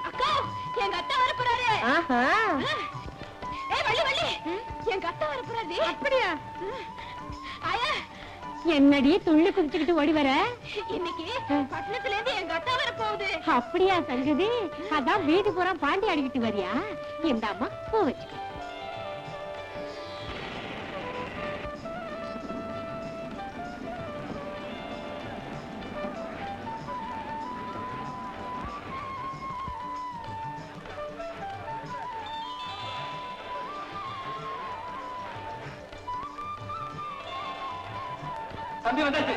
அக்கா எங்க அத்தா வர போறாரு. ஏய் வள்ளி வள்ளி எங்க அத்தா வர போறாரு. அப்படியா? ஆயா என்னடி துள்ளி குதிச்சுக்கிட்டு ஓடி வர? இன்னைக்கு பட்டணத்துல இருந்து எங்க அத்தா வர போகுது. அப்படியா சங்கதி? அதான் வீட்டு பூரா பாண்டி அடிக்கிட்டு வரியா? இந்த அம்மா பூ வச்சுக்க. தம்பி வந்தாச்சு.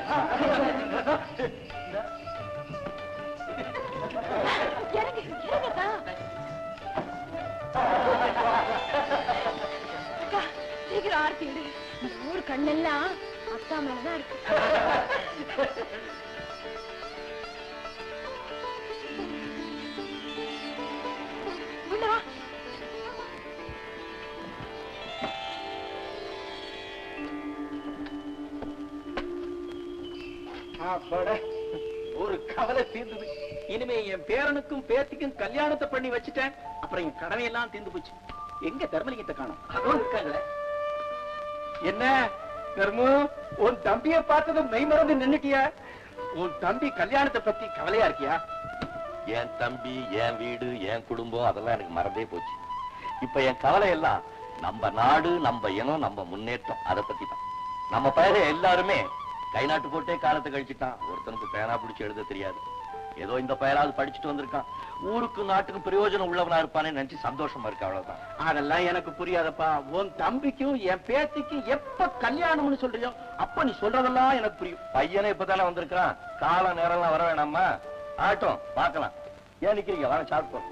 சீக்கிரம் ஆர்த்தி விடு. ஊர் கண்ணெல்லாம் அக்கா மேலதான் இருக்கு. ஒரு கவலை தீர்ந்தது. இனிமே என் பேரனுக்கும் பேத்திக்கும் கல்யாணத்தை பண்ணி வச்சுட்டேன். அப்புறம் என் கடமை எல்லாம் தீர்ந்து போச்சு. எங்க தர்மலிங்கத்தை காணோம்? அதோ இருக்காங்களே. என்ன தர்மு, உன் தம்பியை பார்த்ததும் மெய் மறந்து நின்னுட்டியா? உன் தம்பி கல்யாணத்தை பத்தி கவலையா இருக்கியா? என் தம்பி, என் வீடு, என் குடும்பம் அதெல்லாம் எனக்கு மறந்தே போச்சு. இப்ப என் கவலை எல்லாம் நம்ம நாடு, நம்ம இனம், நம்ம முன்னேற்றம் அதை பத்தி தான். நம்ம பையன் எல்லாருமே கை நாட்டு போட்டே காலத்தை கழிச்சுட்டான். ஒருத்தனுக்கு பேனா பிடிச்சு எழுத தெரியாது. ஏதோ இந்த பயலாவது படிச்சுட்டு வந்திருக்கான். ஊருக்கு நாட்டுக்கு பிரயோஜனம் உள்ளவனா இருப்பானே நினைச்சு சந்தோஷமா இருக்கு. அவ்வளவுதான். அதெல்லாம் எனக்கு புரியாதப்பா. உன் தம்பிக்கும் என் பேத்திக்கும் எப்ப கல்யாணம்னு சொல்றியோ அப்ப நீ சொல்றதெல்லாம் எனக்கு புரியும். பையனை இப்பதானே வந்திருக்கான். கால நேரம்லாம் வர வேணாமா? ஆட்டும் பாக்கலாம். ஏன் நிக்கிறீங்க? வாங்க சாப்பிட்டோம்.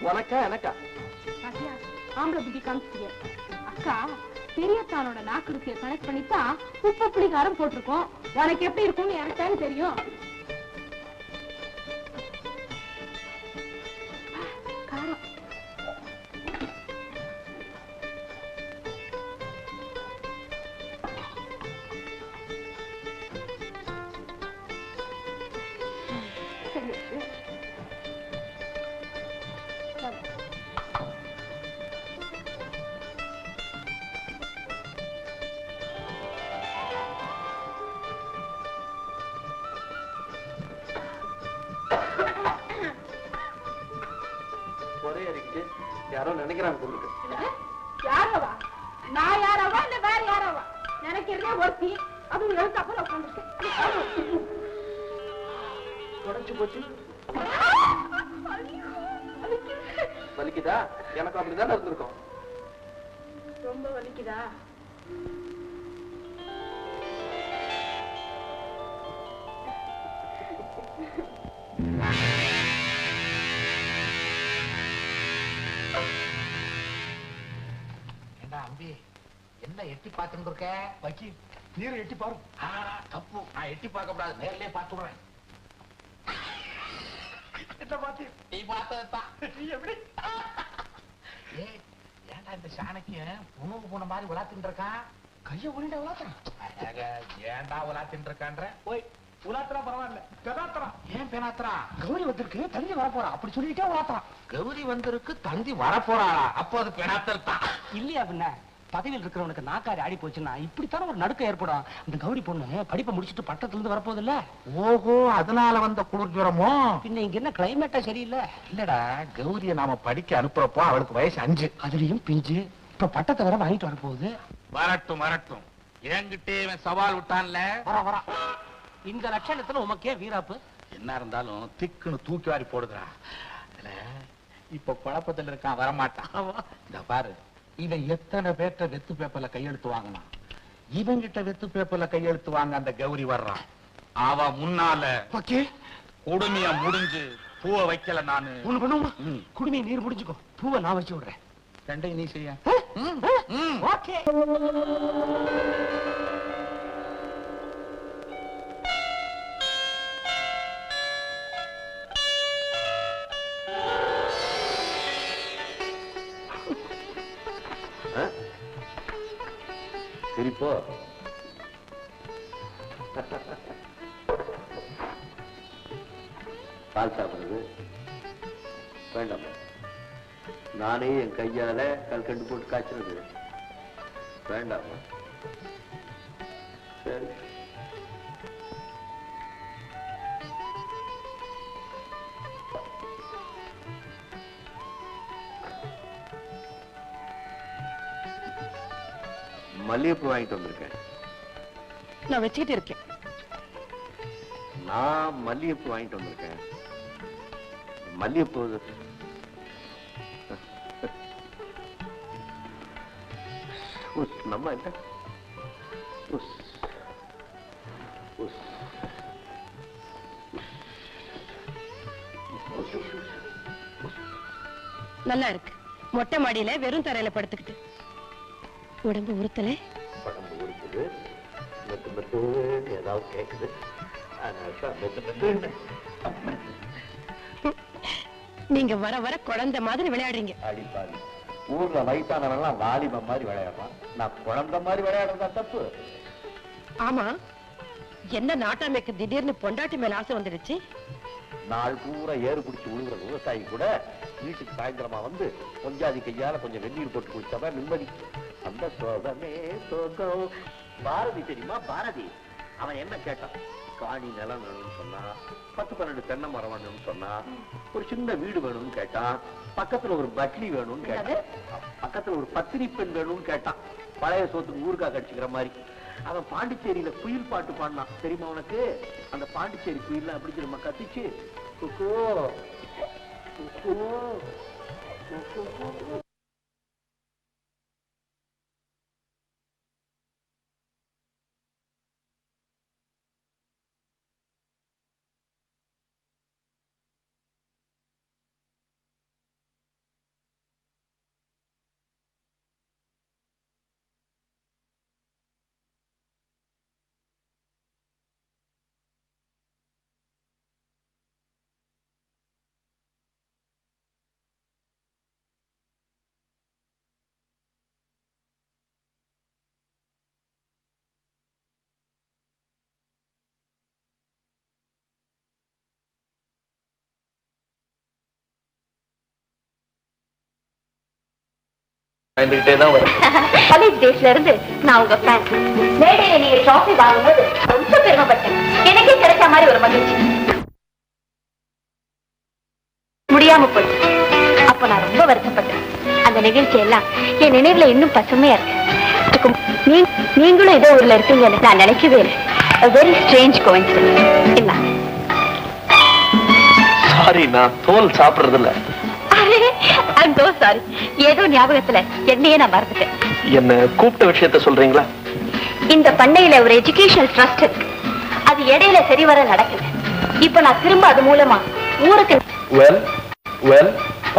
உனக்கா எனக்கா? ஆம்பளை புத்தி காமிச்சிய அக்கா பெரியத்தானோட நாக்குருசிய கனெக்ட் பண்ணித்தான் உப்பு புளி காரம் போட்டிருக்கோம். உனக்கு எப்படி இருக்கும்னு எனக்கு தெரியும். காரம் யாரோ நினைக்கிறாங்க பொருளுக்கு. யாரவா? நான் யாரவா இல்ல வேற யாரவா? நினைக்கிறதே ஒருத்தி. அது எழுத்து அப்புறம் உட்காந்துருக்கு. உடஞ்சு போச்சு. வலிக்குதா? எனக்கு அப்படிதான் இருந்திருக்கும். ரொம்ப வலிக்குதா? அம்பி என்ன எட்டி பார்த்துட்டு இருக்க? வக்கி நீர் எட்டி பாரு. தப்பு, நான் எட்டி பார்க்க கூடாது, நேர்லயே பார்த்துடுறேன். என்ன பாத்து? நீ பார்த்ததான். எப்படி? ஏன்டா இந்த சாணக்கியன் உணவு போன மாதிரி விளாத்துட்டு இருக்கான்? கைய ஒளிண்டா விளாத்துறான். ஏன்டா விளாத்துட்டு இருக்கான்ற? போய் உலாத்திரா பரவாயில்ல, பெனாத்திரா. ஏன் பெனாத்திரா? கௌரி வந்திருக்கு, தந்தி வரப்போறா அப்படி சொல்லிட்டே உலாத்திரான். கௌரி வந்திருக்கு, தந்தி வரப்போறாளா? அப்போ அது பெனாத்தல் தான் இல்லையா? பின்ன பதவியில் இருக்கிறவனுக்கு நாக்காரி ஆடி போச்சுன்னா இப்படித்தானே ஒரு நடுக்கம் ஏற்படும். இந்த கௌரி பொண்ணு படிப்பை முடிச்சுட்டு பட்டத்துல இருந்து வரப்போது இல்ல. ஓஹோ, அதனால வந்த குளிர் ஜுரமோ? பின்ன இங்க என்ன கிளைமேட்டா சரியில்லை. இல்லடா, கௌரிய நாம படிக்க அனுப்புறப்போ அவளுக்கு வயசு 5. அதுலயும் பிஞ்சு. இப்ப பட்டத்தை வர வாங்கிட்டு வரப்போகுது. வரட்டும் வரட்டும். என்கிட்டே சவால் விட்டான்ல. வர வர. இந்த லட்சணத்துல உமக்கே வீராப்பு. என்ன இருந்தாலும் திக்குன்னு தூக்கி வாரி போடுதுடா. இப்ப குழப்பத்தில் இருக்கான், வரமாட்டான். இந்த பாரு, இவன் எத்தனை பேர்ட்ட வெத்து பேப்பர்ல கையெழுத்து வாங்கினான். இவங்கிட்ட வெத்து பேப்பர்ல கையெழுத்து வாங்க அந்த கௌரி வர்றான். அவ முன்னால குடுமைய முடிஞ்சு பூவை வைக்கல. நானு ஒண்ணு பண்ணுவோமா? குடுமையை நீர் முடிஞ்சுக்கோ, பூவை நான் வச்சு விடுறேன். ரெண்டையும் நீ செய்ய. ஓகே. சிரிப்போ பால் சாப்பிடுறது வேண்டாம். நானே என் கையால கல்கண்டு போட்டு காய்ச்சறது வேண்டாமா? சரி. மல்லிகைப்பூ வாங்கிட்டு வந்திருக்கேன். நான் வச்சுக்கிட்டு இருக்கேன். நான் மல்லிகைப்பூ வாங்கிட்டு வந்திருக்கேன். மல்லிகைப்பூ நம்ம என்ன நல்லா இருக்கு. மொட்டை மாடியில வெறும் தரையில படுத்துக்கிட்டு உடம்பு உறுத்தல. உடம்பு உறுத்துது, மெத்து மெத்து ஏதாவது கேக்குது. நீங்க வர வர குழந்தை மாதிரி விளையாடுறீங்க. அடிப்பாடி ஊர்ல வயசானவெல்லாம் வாலிப மாதிரி விளையாடுறான். நான் குழந்தை மாதிரி விளையாடுறதா தப்பு? ஆமா, என்ன நாட்டாமைக்கு திடீர்னு பொண்டாட்டி மேல ஆசை வந்துடுச்சு? நாள் பூரா ஏறு குடிச்சு விழுகிற விவசாயி கூட வீட்டுக்கு சாயந்தரமா வந்து கொஞ்சாதி கையால கொஞ்சம் வெந்நீர் போட்டு குடிச்சாதான் நிம்மதி. அந்த சோகமே சோகம். பாரதி தெரியுமா? பாரதி அவன் என்ன கேட்டான்? காணி நிலம் வேணும்னு சொன்னா, 10-12 தென்னை மரம் வேணும்னு சொன்னா, ஒரு சின்ன வீடு வேணும்னு கேட்டான், பக்கத்துல ஒரு பட்லி வேணும்னு கேட்டான், பக்கத்துல ஒரு பத்தினி பெண் வேணும்னு கேட்டான். பழைய சோத்துக்கு ஊருக்கா கடிச்சுக்கிற மாதிரி. அவன் பாண்டிச்சேரியில குயில் பாட்டு பாடினான். தெரியுமா உனக்கு? அந்த பாண்டிச்சேரி குயில்ல அப்படி திரும்ப கத்திச்சு குக்கோ குக்கோ குக்கோ. காலேஜ் டேஸ்ல இருந்து நான் உங்க ஃபேன். மேடையில நீங்க ட்ராஃபி வாங்கும்போது ரொம்ப பெருமைப்பட்டேன். எனக்கே கிடைச்ச மாதிரி ஒரு மகிழ்ச்சி. முடியாம போச்சு. அப்ப நான் ரொம்ப வருத்தப்பட்டேன். அந்த நிகழ்ச்சி எல்லாம் என் நினைவுல இன்னும் பசுமையா இருக்கு. நீங்களும் இதே ஊர்ல இருக்கீங்கன்னு நான் நினைக்கவே இல்லை. Very strange coincidence. என்ன? சாரி, நான் தோல் சாப்பிடுறது இல்ல. சாரி, ஏதோ ஞாபகத்துல என்னையே நான் மறந்துட்டேன். என்ன கூப்பிட்ட விஷயத்த சொல்றீங்களா? இந்த பண்ணையில ஒரு எஜுகேஷனல் ட்ரஸ்ட் இருக்கு. அது இடையில சரிவர நடக்குது. இப்ப நான் திரும்ப அது மூலமா ஊருக்கு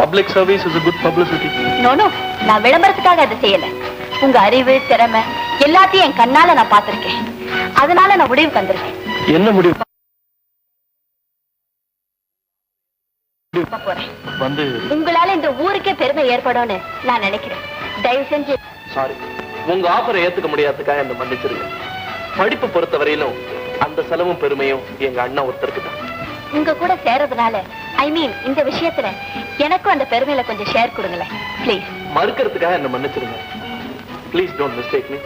public service is a good publicity. No, நான் விளம்பரத்துக்காக அதை செய்யல. உங்க அறிவு, திறமை எல்லாத்தையும் என் கண்ணால நான் பார்த்திருக்கேன். அதனால நான் முடிவுக்கு வந்திருக்கேன். என்ன முடிவு? போறேன். வந்து உங்களால இந்த ஊருக்கே பெருமை ஏற்படும்னு நான் நினைக்கிறேன். தயவு செஞ்சு சாரி, உங்க ஆஃபரை ஏத்துக்க முடியாதுக்காக என்ன மன்னிச்சிருங்க. படிப்பு பொறுத்த வரையிலும் அந்த செலவும் பெருமையும் எங்க அண்ணா ஒருத்தருக்கு தான். உங்க கூட சேரதுனால, ஐ மீன் இந்த விஷயத்துல எனக்கும் அந்த பெருமையில கொஞ்சம் ஷேர் கொடுங்களேன் ப்ளீஸ். மறுக்கிறதுக்காக என்ன மன்னிச்சிருங்க. Please don't mistake me.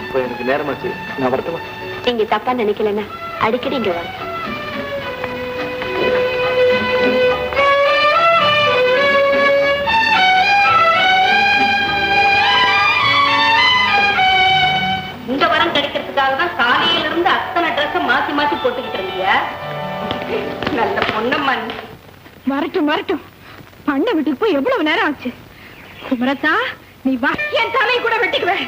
இப்போ எனக்கு நேரமாச்சு, நான் வரட்டுமா? நீங்க தப்பா நினைக்கலன்னா அடிக்கடி இங்க வரேன். இந்த வரம் கிடைக்கிறதுக்காக தான் காலையில இருந்து அத்தனை ட்ரெஸ் மாத்தி மாத்தி போட்டுக்கிட்டு இருந்தீங்க. நல்ல பொண்ணம்மா. வரட்டும் வரட்டும். பண்ண வீட்டுக்கு போய் எவ்வளவு நேரம் ஆச்சு? குமரத்தா, நீ வா, என் தலை கூட வெட்டிக்குவேன்.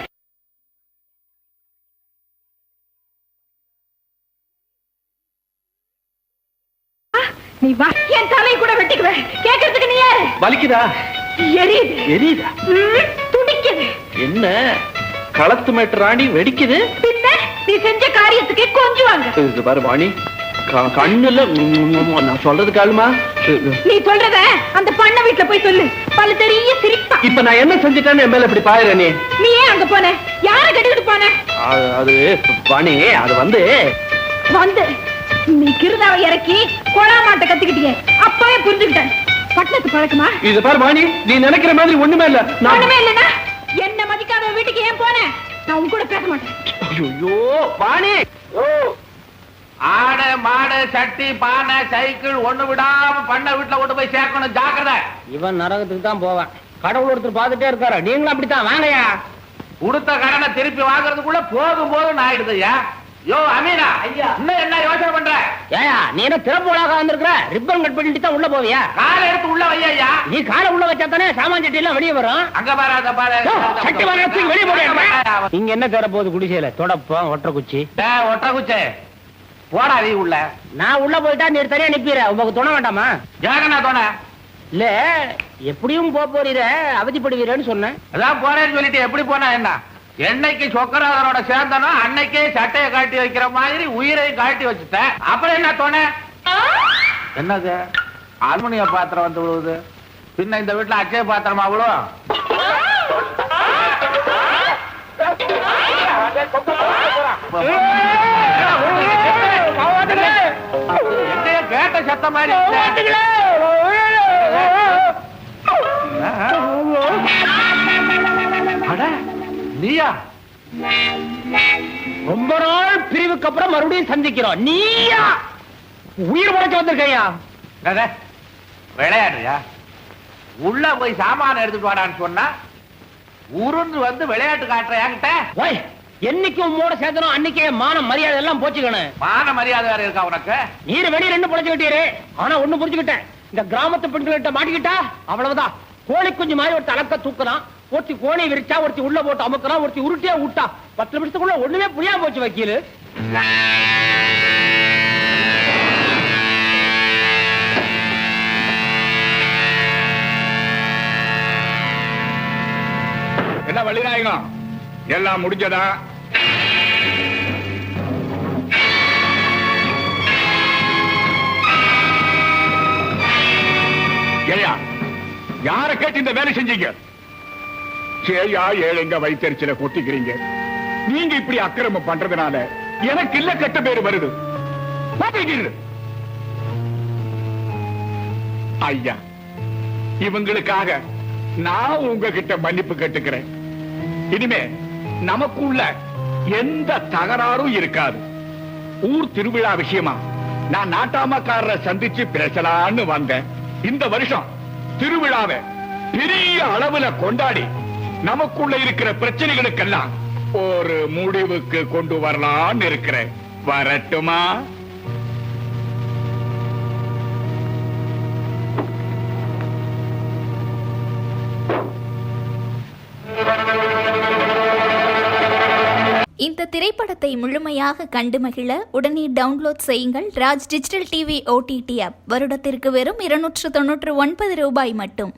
நீ வா, என் தலை கூட வெட்டிக்குவேன். கேட்கறதுக்கு நீ யாரு? வலிக்குதா? எரியுது. எரியுதா? துடிக்குது. என்ன களத்து மேட்டு ராணி வெடிக்குது? பின்ன நீ செஞ்ச காரியத்துக்கு கொஞ்சுவாங்க. இது பாரு வாணி, கண்ணுல நான் சொல்றது காலுமா? நீ சொல்றத அந்த பண்ண வீட்டுல போய் சொல்லு. பல தெரிய சிரிப்பா. இப்ப நான் என்ன செஞ்சுட்டேன்னு என் மேல இப்படி பாயுற நீ? நீ ஏன் அங்க போன? யார கட்டிக்கிட்டு போன? அது வாணி, அது வந்து நீ கிருதாவை இறக்கி கொலா மாட்ட கத்துக்கிட்டீங்க. அப்பவே புரிஞ்சுக்கிட்டேன். பட்டணத்து பழக்கமா? இது பாரு வாணி, நீ நினைக்கிற மாதிரி ஒண்ணுமே இல்ல. ஒண்ணுமே இல்லனா என்ன மதிக்காத வீட்டுக்கு ஏன் போன? நான் உன் கூட பேச மாட்டேன். ஐயோ வாணி, ஆடு மாடு சட்டி பானை சைக்கிள் ஒண்ணு விடாம பண்ண வீட்டுல கொண்டு போய் சேர்க்கணும், ஜாக்கிரதை. இவன் நரகத்துக்கு தான் போவான். கடவுள் ஒருத்தர் பார்த்துட்டே இருக்காரு. நீங்களும் அப்படித்தான் வாங்கயா. கொடுத்த கடனை திருப்பி வாங்குறதுக்குள்ள போதும் ஆயிடுதுயா. யோ அமீனா, ஐயா இன்னும் என்ன யோசனை பண்ற? ஏயா நீ என்ன திறப்போலாக வந்திருக்கிற? ரிப்பன் கட் பண்ணிட்டு தான் உள்ள போவியா? காலை எடுத்து உள்ள வையா. நீ காலை உள்ள வச்சா தானே சாமான் சட்டி எல்லாம் வெளியே வரும். அங்க பாரு, பாரு சட்டி வரத்துக்கு வெளியே போடுறேன். இங்க என்ன தேட போகுது குடிசையில? தொடப்பம் ஒற்றை குச்சி. ஒற்றை குச்சி போடா நீ உள்ள. நான் உள்ள போயிட்டா நீ தனியா நிப்பிற. உங்களுக்கு துணை வேண்டாமா? ஜாகனா தோண இல்ல, எப்படியும் போறீர அவதிப்படுவீரன்னு சொன்னேன். அதான் போறேன்னு சொல்லிட்டு எப்படி போனா என்ன? என்னைக்கு சொக்கராதனோட சேர்ந்தனோ அன்னைக்கே சட்டையை காட்டி வைக்கிற மாதிரி உயிரையும் காட்டி வச்சுட்டேன். அப்புறம் என்ன தோண? என்னது அலுமினிய பாத்திரம் வந்து விழுவுது? பின்ன இந்த வீட்டுல அச்சய பாத்திரமா விழும்? எங்கேயோ கேட்ட சத்த மாதிரி நீயா? ரொம்ப நாள் பிரிவுக்கு அப்புறம் மறுபடியும் சந்திக்கிறோம். நீயா உயிர் படைச்சு வந்திருக்கையா? விளையாடுறியா? உள்ள போய் சாமான எடுத்துட்டு வாடான்னு சொன்னா உருண்டு வந்து விளையாட்டு காட்டுற என்கிட்ட. ஓய், என்னைக்கு உம்மோட சேர்த்தனும் அன்னைக்கே மான மரியாதை எல்லாம் போச்சுக்கணும். மான மரியாதை வேற இருக்கா உனக்கு? நீர் வெளியே ரெண்டு பொழைச்சுக்கிட்டீரு. ஆனா ஒண்ணு புரிஞ்சுக்கிட்டேன், இந்த கிராமத்து பெண்கள்கிட்ட மாட்டிக்கிட்டா அவ்வளவுதான். கோழி குஞ்சு மாதிரி ஒரு தலக்க தூக்கலாம். ஒருத்தி கோணி விரிச்சா, ஒருத்தி உள்ள போட்டு அமுக்கலாம், ஒருத்தி உருட்டியா விட்டா 10 நிமிஷத்துக்குள்ள ஒண்ணுமே புரியாம போச்சு வக்கீலு. என்ன வள்ளிநாயகம், எல்லாம் முடிஞ்சதா? ஏயா யார கேட்டு இந்த வேலை செஞ்சீங்க? சேயா ஏழைங்க வைத்தறிச்சல கொட்டிக்கிறீங்க. நீங்க இப்படி அக்கிரமம் பண்றதுனால எனக்கு இல்ல கெட்ட பேரு வருது. ஐயா, இவங்களுக்காக நான் உங்ககிட்ட மன்னிப்பு கேட்டுக்கிறேன். இனிமே நமக்குள்ள எந்த தகராறும் இருக்காது. ஊர் திருவிழா விஷயமா நான் நாட்டாமக்காரரை சந்திச்சு பேசலான்னு வந்தேன். இந்த வருஷம் திருவிழாவை பெரிய அளவுல கொண்டாடி நமக்குள்ள இருக்கிற பிரச்சனைகளுக்கெல்லாம் ஒரு முடிவுக்கு கொண்டு வரலான்னு இருக்கிறேன். வரட்டுமா? இந்த திரைப்படத்தை முழுமையாக கண்டு மகிழ உடனே டவுன்லோட் செய்யுங்கள் Raj digital TV OTT app. வருடத்திற்கு வெறும் 299 ரூபாய் மட்டும்.